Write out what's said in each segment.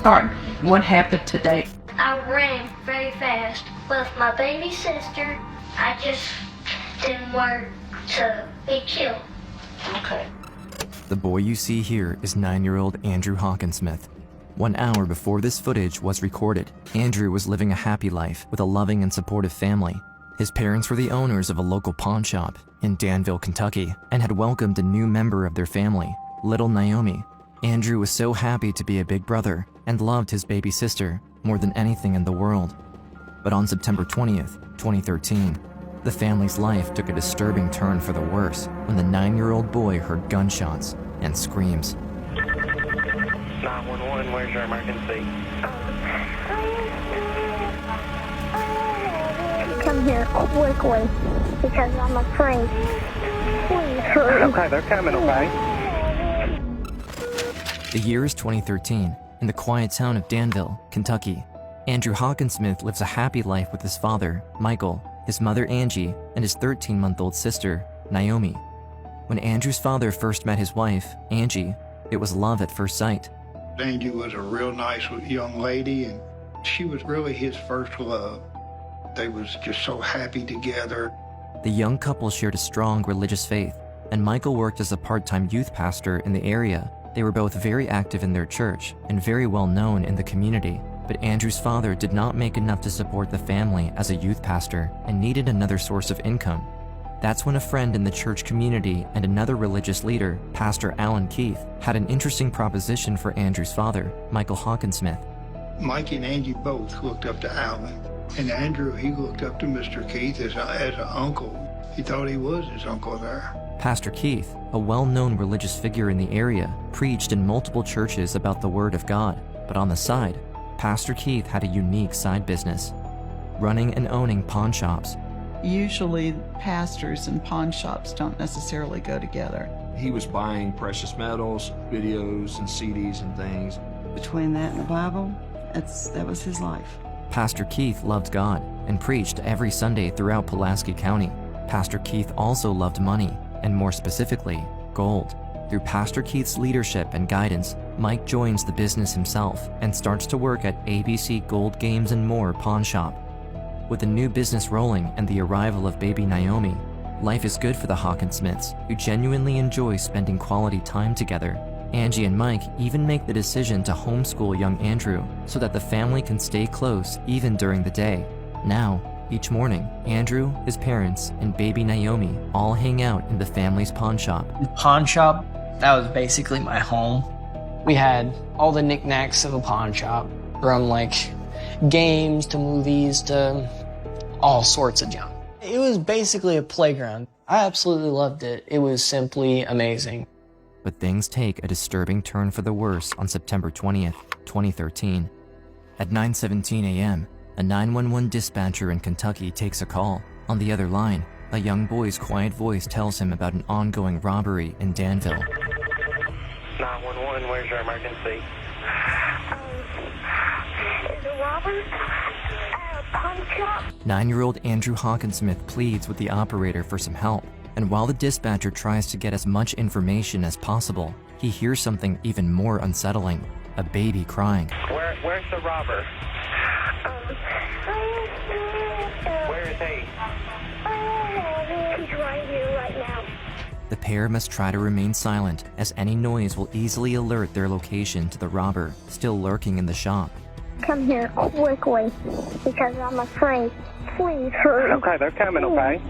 start. What happened today? I ran very fast with my baby sister. I just didn't want to be killed. Okay. The boy you see here is 9-year-old Andrew Hawkinsmith. 1 hour before this footage was recorded, Andrew was living a happy life with a loving and supportive family. His parents were the owners of a local pawn shop in Danville, Kentucky, and had welcomed a new member of their family, little Naomi. Andrew was so happy to be a big brother and loved his baby sister more than anything in the world. But on September 20th, 2013, the family's life took a disturbing turn for the worse when the 9-year-old boy heard gunshots and screams. 911, where's your emergency? Come here quickly because I'm afraid. Please hurry. Okay, they're coming, okay? The year is 2013. In the quiet town of Danville, Kentucky, Andrew Hawkinsmith lives a happy life with his father, Michael, his mother, Angie, and his 13-month-old sister, Naomi. When Andrew's father first met his wife, Angie, it was love at first sight. Angie was a real nice young lady, and she was really his first love. They was just so happy together. The young couple shared a strong religious faith, and Michael worked as a part-time youth pastor in the area. They were both very active in their church and very well known in the community, but Andrew's father did not make enough to support the family as a youth pastor and needed another source of income. That's when a friend in the church community and another religious leader, Pastor Alan Keith, had an interesting proposition for Andrew's father, Michael Hawkinsmith. Mike and Angie both looked up to Alan, and Andrew, he looked up to Mr. Keith as an uncle. He thought he was his uncle there. Pastor Keith, a well-known religious figure in the area, preached in multiple churches about the Word of God, but on the side, Pastor Keith had a unique side business, running and owning pawn shops. Usually, pastors and pawn shops don't necessarily go together. He was buying precious metals, videos, and CDs and things. Between that and the Bible, that was his life. Pastor Keith loved God and preached every Sunday throughout Pulaski County. Pastor Keith also loved money, and more specifically, gold. Through Pastor Keith's leadership and guidance, Mike joins the business himself and starts to work at ABC Gold Games and More pawn shop. With the new business rolling and the arrival of baby Naomi, life is good for the Hawkinsmiths, who genuinely enjoy spending quality time together. Angie and Mike even make the decision to homeschool young Andrew so that the family can stay close even during the day. Now, each morning, Andrew, his parents, and baby Naomi all hang out in the family's pawn shop. The pawn shop, that was basically my home. We had all the knickknacks of a pawn shop, from like games to movies to all sorts of junk. It was basically a playground. I absolutely loved it. It was simply amazing. But things take a disturbing turn for the worse on September 20th, 2013. At 9:17 a.m., a 911 dispatcher in Kentucky takes a call. On the other line, a young boy's quiet voice tells him about an ongoing robbery in Danville. 911, where's your emergency? Is a robber at a pawn shop? 9-year-old Andrew Hawkinsmith pleads with the operator for some help, and while the dispatcher tries to get as much information as possible, he hears something even more unsettling, a baby crying. Where's the robber? Where is he? He's right here, right now. The pair must try to remain silent, as any noise will easily alert their location to the robber still lurking in the shop. Come here quickly because I'm afraid. Please hurry. Okay, they're coming, okay?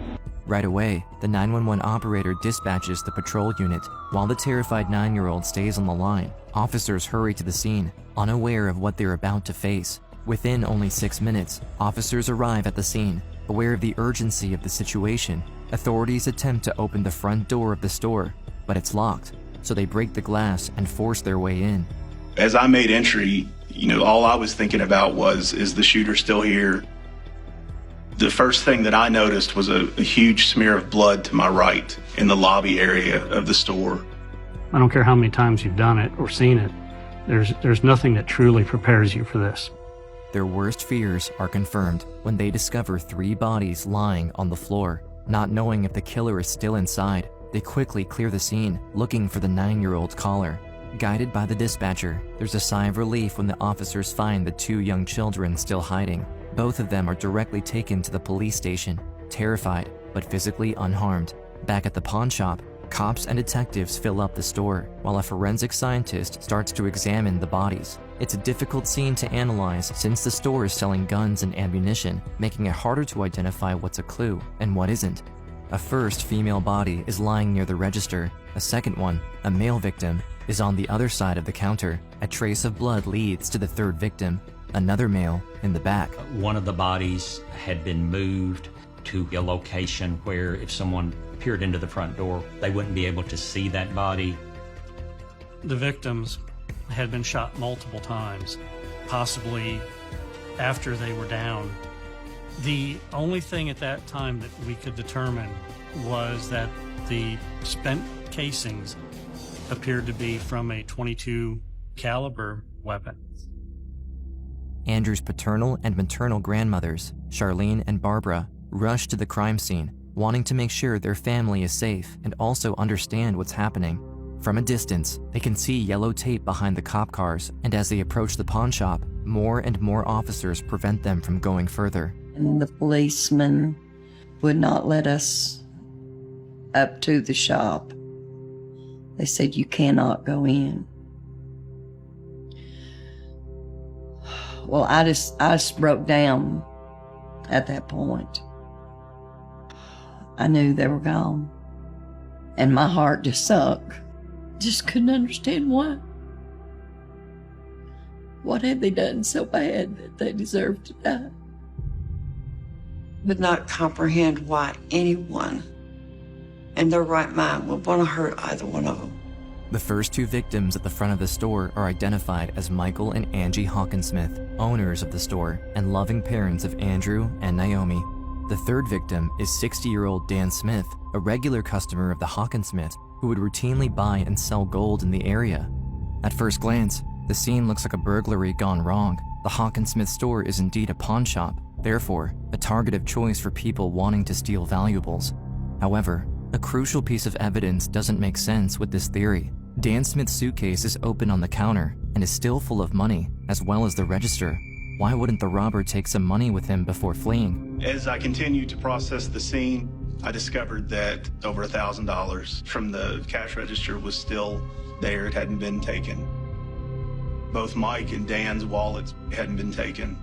Right away, the 911 operator dispatches the patrol unit. While the terrified 9-year-old stays on the line, officers hurry to the scene, unaware of what they're about to face. Within only 6 minutes, officers arrive at the scene. Aware of the urgency of the situation, authorities attempt to open the front door of the store, but it's locked, so they break the glass and force their way in. As I made entry, all I was thinking about was, is the shooter still here? The first thing that I noticed was a huge smear of blood to my right in the lobby area of the store. I don't care how many times you've done it or seen it, there's nothing that truly prepares you for this. Their worst fears are confirmed when they discover 3 bodies lying on the floor. Not knowing if the killer is still inside, they quickly clear the scene, looking for the 9-year-old caller. Guided by the dispatcher, there's a sigh of relief when the officers find the 2 young children still hiding. Both of them are directly taken to the police station, terrified but physically unharmed. Back at the pawn shop, cops and detectives fill up the store, while a forensic scientist starts to examine the bodies. It's a difficult scene to analyze since the store is selling guns and ammunition, making it harder to identify what's a clue and what isn't. A first female body is lying near the register. A second one, a male victim, is on the other side of the counter. A trace of blood leads to the third victim, another male, in the back. One of the bodies had been moved to a location where if someone peered into the front door, they wouldn't be able to see that body. The victims had been shot multiple times, possibly after they were down. The only thing at that time that we could determine was that the spent casings appeared to be from a .22 caliber weapon. Andrew's paternal and maternal grandmothers, Charlene and Barbara, rush to the crime scene, wanting to make sure their family is safe and also understand what's happening. From a distance, they can see yellow tape behind the cop cars, and as they approach the pawn shop, more and more officers prevent them from going further. And the policeman would not let us up to the shop. They said, "You cannot go in." Well, I just broke down at that point. I knew they were gone, and my heart just sunk. Just couldn't understand why. What had they done so bad that they deserved to die? Would not comprehend why anyone in their right mind would want to hurt either one of them. The first 2 victims at the front of the store are identified as Michael and Angie Hawkinsmith, owners of the store and loving parents of Andrew and Naomi. The third victim is 60-year-old Dan Smith, a regular customer of the Hawkinsmiths who would routinely buy and sell gold in the area. At first glance, the scene looks like a burglary gone wrong. The Hawkinsmith store is indeed a pawn shop, therefore a target of choice for people wanting to steal valuables. However, a crucial piece of evidence doesn't make sense with this theory. Dan Smith's suitcase is open on the counter and is still full of money, as well as the register. Why wouldn't the robber take some money with him before fleeing? As I continued to process the scene, I discovered that over $1,000 from the cash register was still there. It hadn't been taken. Both Mike and Dan's wallets hadn't been taken.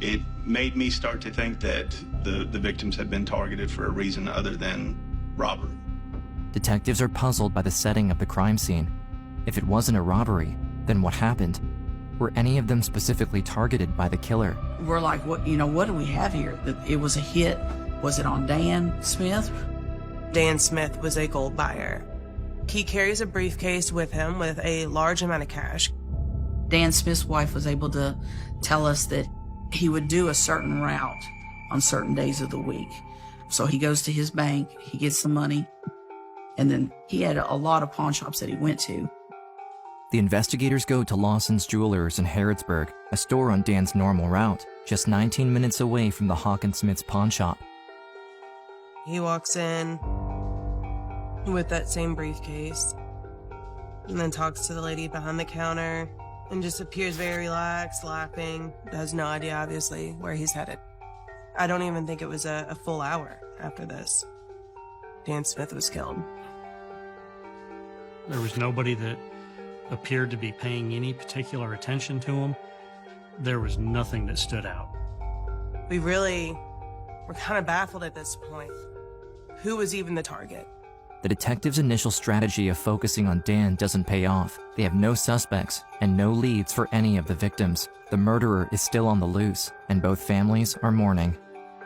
It made me start to think that the victims had been targeted for a reason other than robbery. Detectives are puzzled by the setting of the crime scene. If it wasn't a robbery, then what happened? Were any of them specifically targeted by the killer? We're like, what do we have here? It was a hit. Was it on Dan Smith? Dan Smith was a gold buyer. He carries a briefcase with him with a large amount of cash. Dan Smith's wife was able to tell us that he would do a certain route on certain days of the week. So he goes to his bank, he gets the money, and then he had a lot of pawn shops that he went to. The investigators go to Lawson's Jewelers in Harrodsburg, a store on Dan's normal route, just 19 minutes away from the Hawkinsmith's pawn shop. He walks in with that same briefcase and then talks to the lady behind the counter and just appears very relaxed, laughing. Has no idea, obviously, where he's headed. I don't even think it was a full hour after this. Dan Smith was killed. There was nobody that appeared to be paying any particular attention to him. There was nothing that stood out. We really were kind of baffled at this point. Who was even the target? The detectives' initial strategy of focusing on Dan doesn't pay off. They have no suspects and no leads for any of the victims. The murderer is still on the loose, and both families are mourning.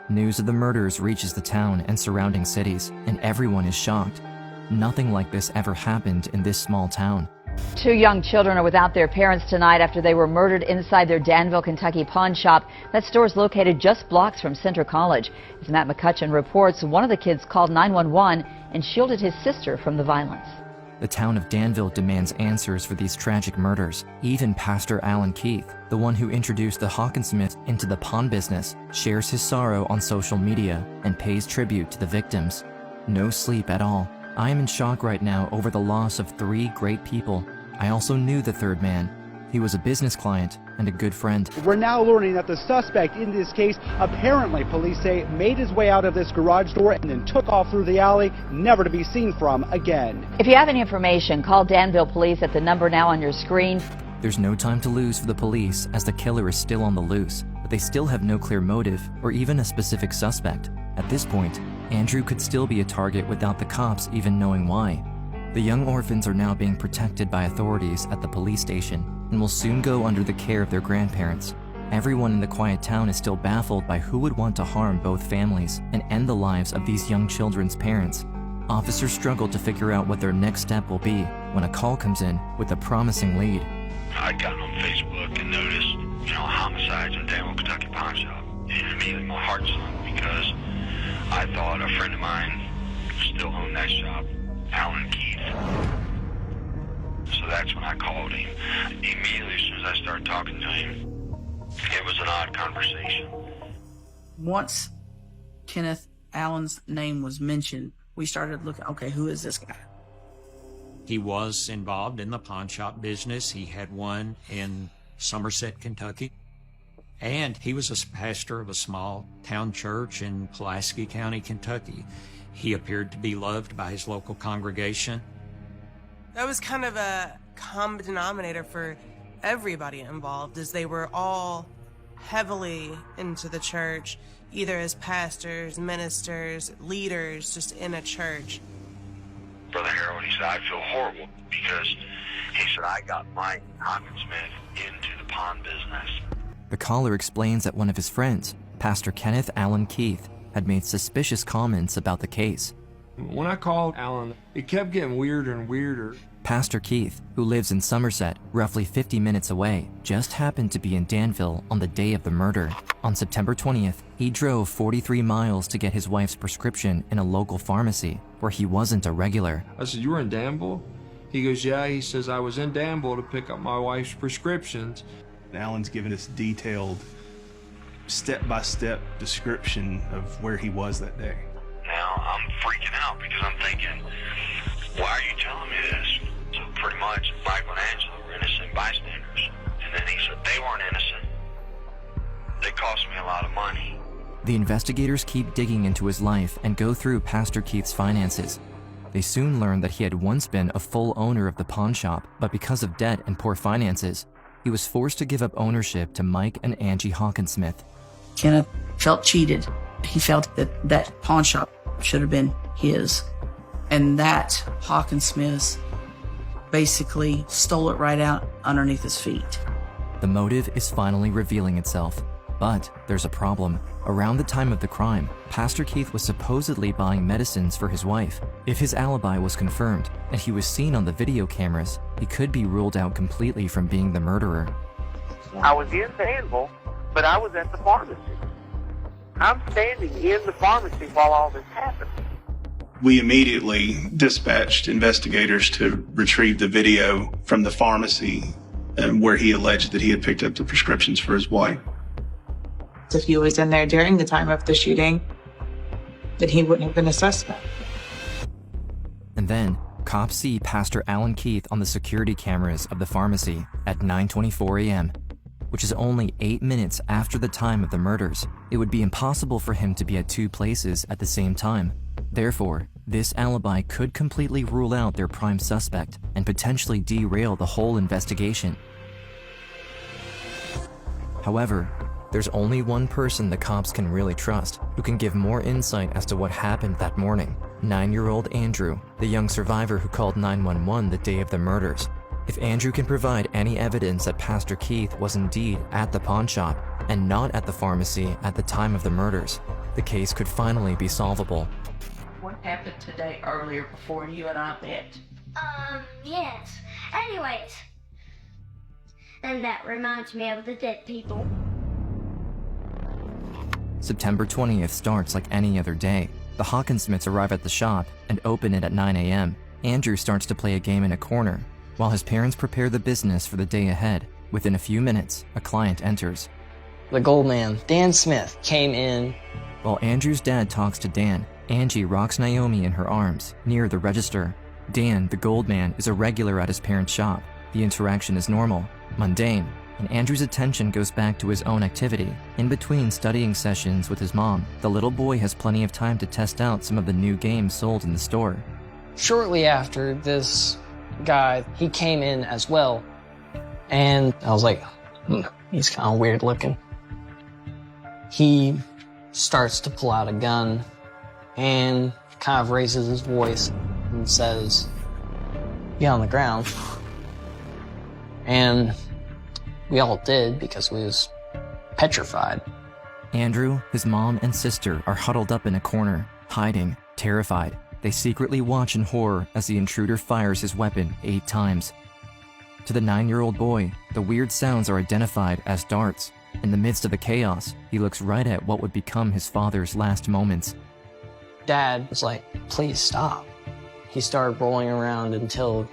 News of the murders reaches the town and surrounding cities, and everyone is shocked. Nothing like this ever happened in this small town. 2 young children are without their parents tonight after they were murdered inside their Danville, Kentucky pawn shop. That store is located just blocks from Centre College. As Matt McCutcheon reports, one of the kids called 911 and shielded his sister from the violence. The town of Danville demands answers for these tragic murders. Even Pastor Alan Keith, the one who introduced the Hawkinsmiths into the pawn business, shares his sorrow on social media and pays tribute to the victims. No sleep at all. I am in shock right now over the loss of 3 great people. I also knew the third man. He was a business client and a good friend. We're now learning that the suspect in this case, apparently police say, made his way out of this garage door and then took off through the alley, never to be seen from again. If you have any information, call Danville Police at the number now on your screen. There's no time to lose for the police as the killer is still on the loose, but they still have no clear motive or even a specific suspect. At this point, Andrew could still be a target without the cops even knowing why. The young orphans are now being protected by authorities at the police station and will soon go under the care of their grandparents. Everyone in the quiet town is still baffled by who would want to harm both families and end the lives of these young children's parents. Officers struggle to figure out what their next step will be when a call comes in with a promising lead. I'd gotten on Facebook and noticed, homicides in Danville, Kentucky pawn shop. And immediately my heart sunk because I thought a friend of mine still owned that shop, Alan Keith. So that's when I called him. Immediately, as soon as I started talking to him, it was an odd conversation. Once Kenneth Allen's name was mentioned, we started looking, okay, who is this guy? He was involved in the pawn shop business. He had one in Somerset, Kentucky. And he was a pastor of a small town church in Pulaski County, Kentucky. He appeared to be loved by his local congregation. That was kind of a common denominator for everybody involved, as they were all heavily into the church, either as pastors, ministers, leaders, just in a church. Brother Harold, he said, I feel horrible because he said, I got Mike Hawkinsmith into the pawn business. The caller explains that one of his friends, Pastor Kenneth Allen Keith, had made suspicious comments about the case. When I called Alan, it kept getting weirder and weirder. Pastor Keith, who lives in Somerset, roughly 50 minutes away, just happened to be in Danville on the day of the murder. On September 20th, he drove 43 miles to get his wife's prescription in a local pharmacy where he wasn't a regular. I said, you were in Danville? He goes, yeah. He says, I was in Danville to pick up my wife's prescriptions. Alan's given us detailed, step-by-step description of where he was that day. Now I'm freaking out because I'm thinking, why are you telling me this? So pretty much, Michael and Angela were innocent bystanders. And then he said they weren't innocent. They cost me a lot of money. The investigators keep digging into his life and go through Pastor Keith's finances. They soon learn that he had once been a full owner of the pawn shop, but because of debt and poor finances, he was forced to give up ownership to Mike and Angie Hawkinsmith. Kenneth felt cheated. He felt that that pawn shop should have been his. And that Hawkinsmiths basically stole it right out underneath his feet. The motive is finally revealing itself. But there's a problem. Around the time of the crime, Pastor Keith was supposedly buying medicines for his wife. If his alibi was confirmed and he was seen on the video cameras, he could be ruled out completely from being the murderer. I was in Danville, but I was at the pharmacy. I'm standing in the pharmacy while all this happened. We immediately dispatched investigators to retrieve the video from the pharmacy where he alleged that he had picked up the prescriptions for his wife. If he was in there during the time of the shooting, then he wouldn't have been a suspect. And then, cops see Pastor Alan Keith on the security cameras of the pharmacy at 9:24 a.m., which is only 8 minutes after the time of the murders. It would be impossible for him to be at 2 places at the same time. Therefore, this alibi could completely rule out their prime suspect and potentially derail the whole investigation. However, there's only one person the cops can really trust who can give more insight as to what happened that morning. 9-year-old Andrew, the young survivor who called 911 the day of the murders. If Andrew can provide any evidence that Pastor Keith was indeed at the pawn shop and not at the pharmacy at the time of the murders, the case could finally be solvable. What happened today earlier before you and I met? Yes. Anyways. And that reminds me of the dead people. September 20th starts like any other day. The Hawkinsmiths arrive at the shop and open it at 9 a.m. Andrew starts to play a game in a corner, while his parents prepare the business for the day ahead. Within a few minutes, a client enters. The gold man, Dan Smith, came in. While Andrew's dad talks to Dan, Angie rocks Naomi in her arms, near the register. Dan, the gold man, is a regular at his parents' shop. The interaction is normal, mundane, and Andrew's attention goes back to his own activity. In between studying sessions with his mom, the little boy has plenty of time to test out some of the new games sold in the store. Shortly after, this guy, he came in as well, and I was like, he's kind of weird looking. He starts to pull out a gun and kind of raises his voice and says, "Get on the ground." And we all did because we was petrified. Andrew, his mom, and sister are huddled up in a corner, hiding, terrified. They secretly watch in horror as the intruder fires his weapon 8 times. To the 9-year-old boy, the weird sounds are identified as darts. In the midst of the chaos, he looks right at what would become his father's last moments. Dad was like, "Please stop." He started rolling around until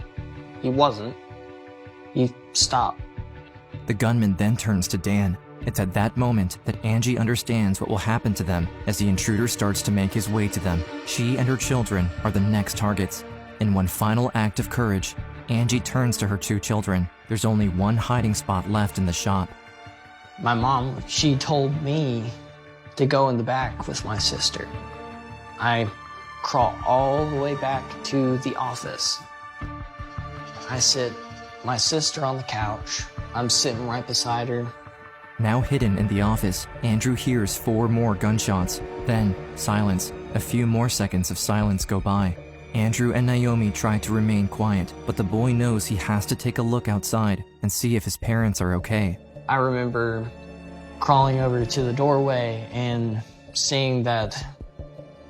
he wasn't. He stopped. The gunman then turns to Dan. It's at that moment that Angie understands what will happen to them as the intruder starts to make his way to them. She and her children are the next targets. In one final act of courage, Angie turns to her 2 children. There's only one hiding spot left in the shop. My mom, she told me to go in the back with my sister. I crawl all the way back to the office. I sit my sister on the couch. I'm sitting right beside her. Now hidden in the office, Andrew hears 4 more gunshots. Then, silence. A few more seconds of silence go by. Andrew and Naomi try to remain quiet, but the boy knows he has to take a look outside and see if his parents are okay. I remember crawling over to the doorway and seeing that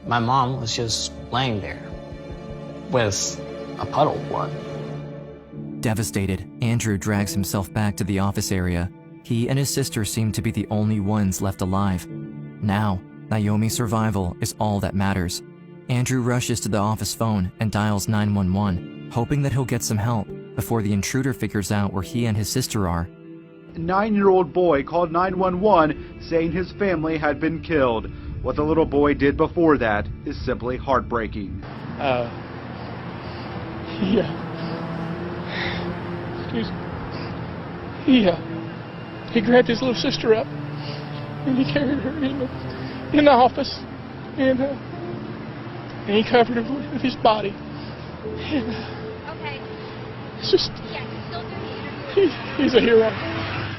my mom was just laying there with a puddle of blood. Devastated, Andrew drags himself back to the office area. He and his sister seem to be the only ones left alive. Now, Naomi's survival is all that matters. Andrew rushes to the office phone and dials 911, hoping that he'll get some help before the intruder figures out where he and his sister are. A 9-year-old boy called 911 saying his family had been killed. What the little boy did before that is simply heartbreaking. He grabbed his little sister up and he carried her in the office and he covered her with his body. And, Okay. It's just, Yeah, he's still doing the interview. he's a hero.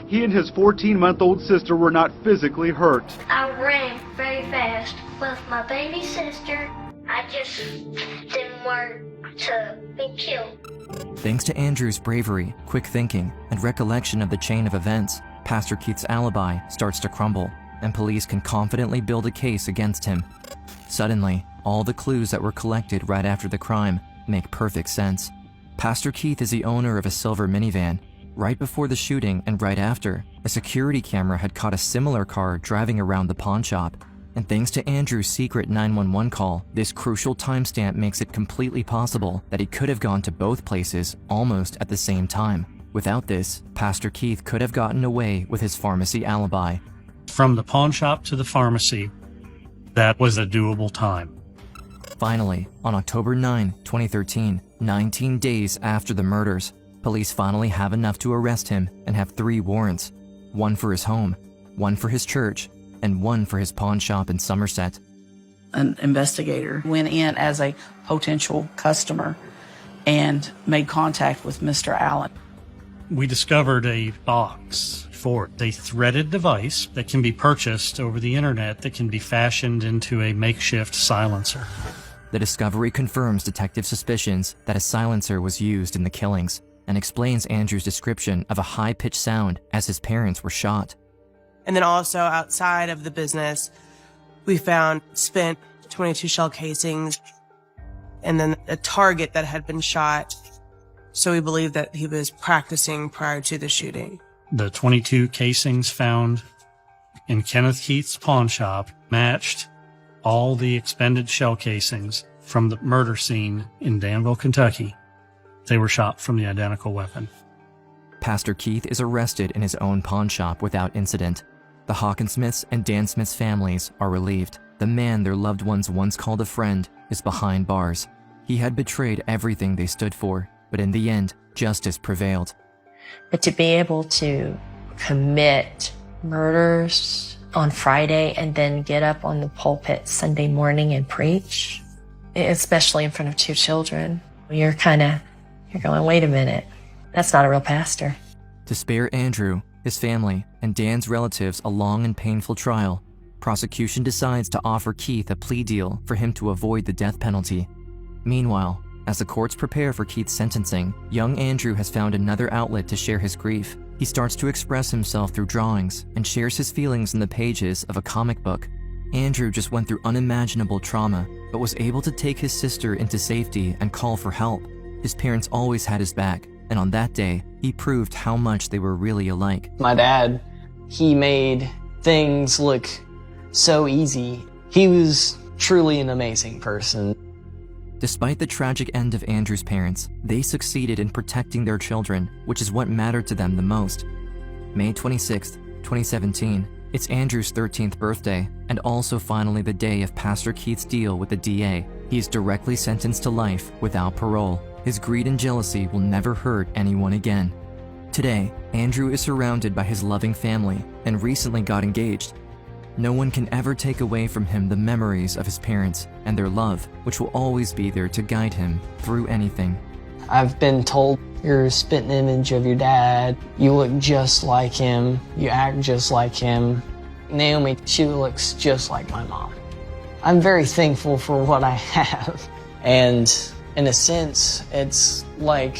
He and his 14-month-old sister were not physically hurt. I ran very fast with my baby sister. I just didn't want to be killed. Thanks to Andrew's bravery, quick thinking, and recollection of the chain of events, Pastor Keith's alibi starts to crumble, and police can confidently build a case against him. Suddenly, all the clues that were collected right after the crime make perfect sense. Pastor Keith is the owner of a silver minivan. Right before the shooting and right after, a security camera had caught a similar car driving around the pawn shop. And thanks to Andrew's secret 911 call, this crucial timestamp makes it completely possible that he could have gone to both places almost at the same time. Without this, Pastor Keith could have gotten away with his pharmacy alibi. From the pawn shop to the pharmacy, that was a doable time. Finally, on October 9, 2013, 19 days after the murders, police finally have enough to arrest him and have 3 warrants. One for his home, one for his church, and one for his pawn shop in Somerset. An investigator went in as a potential customer and made contact with Mr. Allen. We discovered a box for it, a threaded device that can be purchased over the internet that can be fashioned into a makeshift silencer. The discovery confirms detective suspicions that a silencer was used in the killings and explains Andrew's description of a high-pitched sound as his parents were shot. And then also outside of the business, we found spent 22 shell casings and then a target that had been shot. So we believe that he was practicing prior to the shooting. The 22 casings found in Kenneth Keith's pawn shop matched all the expended shell casings from the murder scene in Danville, Kentucky. They were shot from the identical weapon. Pastor Keith is arrested in his own pawn shop without incident. The Hawkinsmiths and Dan Smith's families are relieved. the man their loved ones once called a friend is behind bars. He had betrayed everything they stood for, but in the end, justice prevailed. But to be able to commit murders on Friday and then get up on the pulpit Sunday morning and preach, especially in front of 2 children, you're going, wait a minute, that's not a real pastor. To spare Andrew, his family, and Dan's relatives a long and painful trial, prosecution decides to offer Keith a plea deal for him to avoid the death penalty. Meanwhile, as the courts prepare for Keith's sentencing, young Andrew has found another outlet to share his grief. He starts to express himself through drawings and shares his feelings in the pages of a comic book. Andrew just went through unimaginable trauma, but was able to take his sister into safety and call for help. His parents always had his back, and on that day, he proved how much they were really alike. My dad, he made things look so easy. He was truly an amazing person. Despite the tragic end of Andrew's parents, they succeeded in protecting their children, which is what mattered to them the most. May 26, 2017, it's Andrew's 13th birthday, and also finally the day of Pastor Keith's deal with the DA. He is directly sentenced to life without parole. His greed and jealousy will never hurt anyone again. Today, Andrew is surrounded by his loving family and recently got engaged. No one can ever take away from him the memories of his parents and their love, which will always be there to guide him through anything. I've been told you're a spitting image of your dad. You look just like him. You act just like him. Naomi, she looks just like my mom. I'm very thankful for what I have. And in a sense, it's like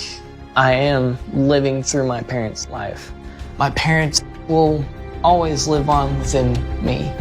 I am living through my parents' life. My parents will always live on within me.